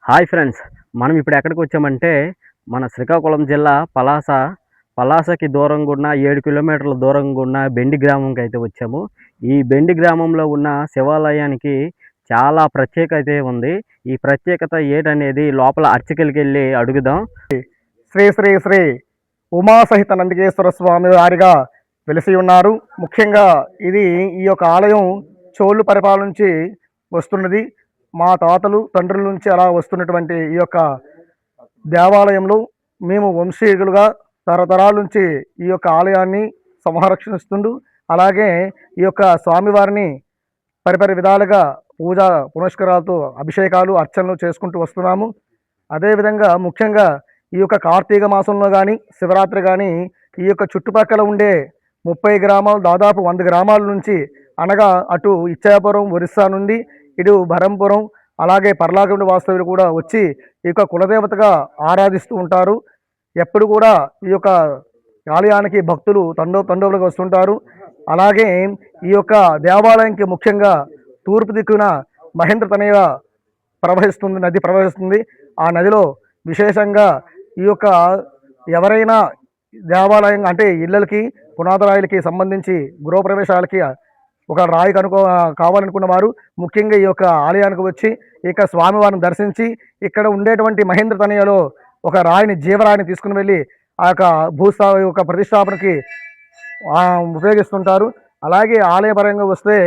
Hi friends, మనం ఇప్పుడు ఎక్కడికి వచ్చామంటే మన శ్రీకాకుళం జిల్లా పలాసకి దూరంగా ఉన్న 7 కిలోమీటర్ల దూరంగా ఉన్న బెండి గ్రామంకి అయితే వచ్చాము. ఈ బెండి గ్రామంలో ఉన్న శివాలయానికి చాలా ప్రత్యేకత ఉంది. ఈ ప్రత్యేకత ఏంటనేది లోపల అర్చకులకెళ్ళి అడుగుదాం. శ్రీ శ్రీ శ్రీ ఉమాసహిత నందికేశ్వర స్వామి వారిగా వెలిసి ఉన్నారు. ముఖ్యంగా ఈ యొక్క ఆలయం చోళ్ళు పరిపాలన నుంచి వస్తున్నది. మా తాతలు తండ్రుల నుంచి అలా వస్తున్నటువంటి ఈ యొక్క దేవాలయంలో మేము వంశీయులుగా తరతరాల నుంచి ఈ యొక్క ఆలయాన్ని సంరక్షిస్తుంటూ, అలాగే ఈ యొక్క స్వామివారిని పరిపరి విధాలుగా పూజా పునస్కారాలతో అభిషేకాలు అర్చనలు చేసుకుంటూ వస్తున్నాము. అదేవిధంగా ముఖ్యంగా ఈ యొక్క కార్తీక మాసంలో కానీ శివరాత్రి కానీ ఈ యొక్క చుట్టుపక్కల ఉండే 30 గ్రామాలు, దాదాపు 100 గ్రామాల నుంచి, అనగా అటు ఇచ్చాపురం ఒరిస్సా నుండి, ఇటు బరంపురం, అలాగే పర్లాగండి వాస్తవులు కూడా వచ్చి ఈ యొక్క కులదేవతగా ఆరాధిస్తూ ఉంటారు. ఎప్పుడు కూడా ఈ యొక్క ఆలయానికి భక్తులు తండోలుగా వస్తుంటారు. అలాగే ఈ యొక్క దేవాలయానికి ముఖ్యంగా తూర్పు దిక్కున మహేంద్ర తనయ నది ప్రవహిస్తుంది. ఆ నదిలో విశేషంగా ఈ యొక్క ఎవరైనా దేవాలయం అంటే ఇళ్ళకి పునాదరాయిలకి సంబంధించి గృహప్రవేశాలకి ఒక రాయి కావాలనుకున్న వారు ముఖ్యంగా ఈ యొక్క ఆలయానికి వచ్చి ఇక స్వామివారిని దర్శించి ఇక్కడ ఉండేటువంటి మహేంద్ర తనయలో ఒక రాయిని, జీవరాయిని తీసుకుని వెళ్ళి ఆ యొక్క యొక్క ప్రతిష్టాపనకి ఉపయోగిస్తుంటారు. అలాగే ఆలయపరంగా వస్తే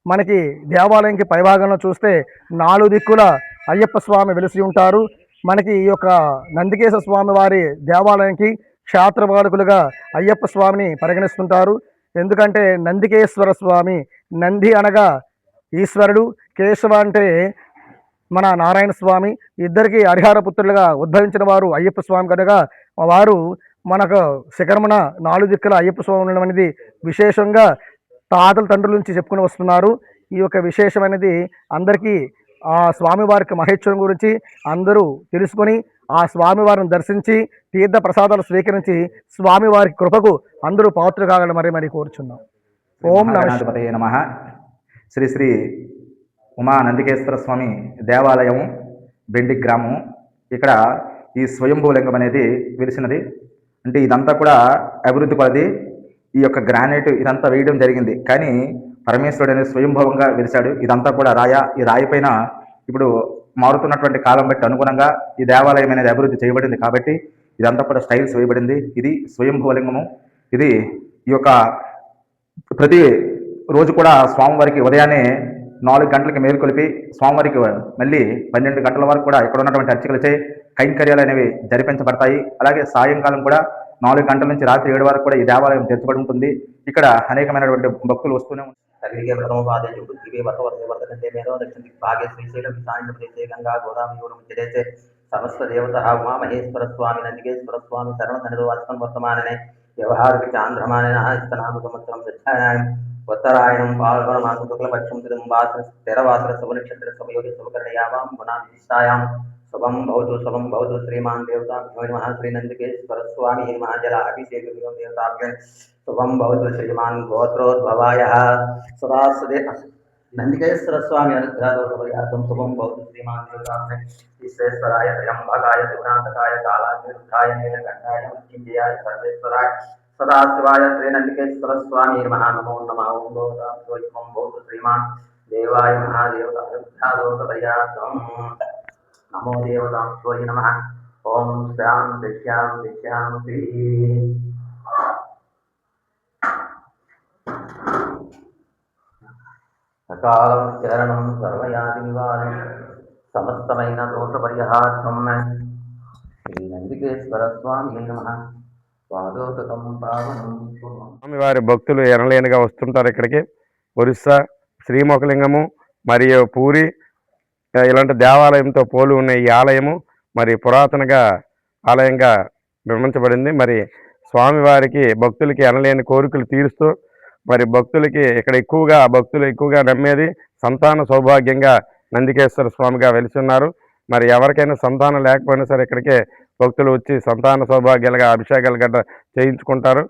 మనకి దేవాలయంకి పైభాగంలో చూస్తే 4 దిక్కుల అయ్యప్ప స్వామి వెలిసి ఉంటారు. మనకి ఈ యొక్క నందికేశ్వర స్వామి వారి దేవాలయానికి క్షేత్రపాలకులుగా అయ్యప్ప స్వామిని పరిగణిస్తుంటారు. ఎందుకంటే నందికేశ్వర స్వామి, నంది అనగా ఈశ్వరుడు, కేశవ అంటే మన నారాయణ స్వామి, ఇద్దరికి హరిహర పుత్రులుగా ఉద్భవించిన వారు అయ్యప్ప స్వామి కనుక వారు మనకు శిఖరమున 4 దిక్కుల అయ్యప్ప స్వామి ఉండడం అనేది విశేషంగా తాతల తండ్రుల నుంచి చెప్పుకుని వస్తున్నారు. ఈ యొక్క విశేషమైనది అందరికీ ఆ స్వామివారికి మహేశ్వరం గురించి అందరూ తెలుసుకొని ఆ స్వామివారిని దర్శించి తీర్థ ప్రసాదాలు స్వీకరించి స్వామివారికి కృపకు అందరూ పాత్రలు కాగలరు మరి కోరుచున్నాం. ఓం నమః. శ్రీ శ్రీ ఉమా నందికేశ్వర స్వామి దేవాలయం, బెండి గ్రామం. ఇక్కడ ఈ స్వయంభూలింగం అనేది వెలిసినది. అంటే ఇదంతా కూడా అభివృద్ధి కొలది ఈ యొక్క గ్రానైట్ ఇదంతా వేయడం జరిగింది. కానీ పరమేశ్వరుడు అనేది స్వయంభవంగా వెలిశాడు. ఇదంతా కూడా ఈ రాయి పైన ఇప్పుడు మారుతున్నటువంటి కాలం బట్టి అనుగుణంగా ఈ దేవాలయం అనేది అభివృద్ధి చేయబడింది. కాబట్టి ఇదంతా కూడా స్టైల్స్ వేయబడింది. ఇది స్వయంభూలింగము. ఇది ఈ యొక్క ప్రతి రోజు కూడా స్వామివారికి ఉదయాన్నే 4 గంటలకి మేలుకొలిపి స్వామివారికి మళ్ళీ 12 గంటల వరకు కూడా ఇక్కడ ఉన్నటువంటి అర్చకులచే కైంకర్యాలు అనేవి జరిపించబడతాయి. అలాగే సాయంకాలం కూడా 4 గంటల నుంచి రాత్రి 7 వరకు కూడా ఈ దేవాలయం తెరచబడి ఉంటుంది. ఇక్కడ అనేకమైనటువంటి భక్తులు వస్తూనే ఉంటారు. సమస్త దేవత ఉమా మహేశ్వర స్వామి నందికేశ్వర స్వామి శరణ సన్నిధి వాస్కం వర్తమాననే వ్యవహారిక చాంద్రమాన ఇస్తనామ సంవత్సరం దక్షాయనం ఉత్తరాయణం పాల్గొనమాసం శుక్లపక్షం స్థిరవాసర శుభనక్షత్ర శుభయోగి శుభకరణయామాం గుణాభిష్టాయాం శుభం భవతు శ్రీమాన్ దేవతా శ్రీ నందికేశ్వర స్వామి మహాజల అభిషేక దేవతాభ్యం శుభం భవతు శ్రీమాన్ గోత్రోద్భవాయ సదాసదే నందికేశ్వర స్వామి అనుగ్రహం శుభం భవతు శ్రీమాన్ దేవతాభ్యం విశ్వేశ్వరాయ త్ర్యంబకాయ త్రిపురాంతకాయ కాళాగ్నిరుద్ధాయ నీలకంఠాయ మృత్యుంజయాయ సర్వేశ్వరాయ సదాశివాయ శ్రీ నందికేశ్వర స్వామి నమో నమః. ఓం భవతు శ్రీమాన్ దేవాయ మహాదేవతానుగ్రహోదయార్థం నమో దేవతాంశోయ నమః. ఓం శాంతి శాంతి శాంతి. సకాలం చరణం సర్వయాది నివారణం సమస్తమైన దోష పరిహార్థం శ్రీ నందికేశ్వర స్వామి నమః. స్వామివారి భక్తులు ఎనలేనిగా వస్తుంటారు ఇక్కడికి. ఒరిస్సా, శ్రీముఖలింగము మరియు పూరి ఇలాంటి దేవాలయంతో పోలి ఉన్న ఈ ఆలయము మరి పురాతనగా ఆలయంగా నిర్మించబడింది. మరి స్వామివారికి భక్తులకి ఎనలేని కోరికలు తీరుస్తూ మరి భక్తులకి ఇక్కడ భక్తులు ఎక్కువగా నమ్మేది సంతాన సౌభాగ్యంగా నందికేశ్వర స్వామిగా వెలిసి ఉన్నారు. మరి ఎవరికైనా సంతానం లేకపోయినా సరే ఇక్కడికే భక్తులు వచ్చి సంతాన సౌభాగ్యాలుగా అభిషేకాలు గట్రా చేయించుకుంటారు.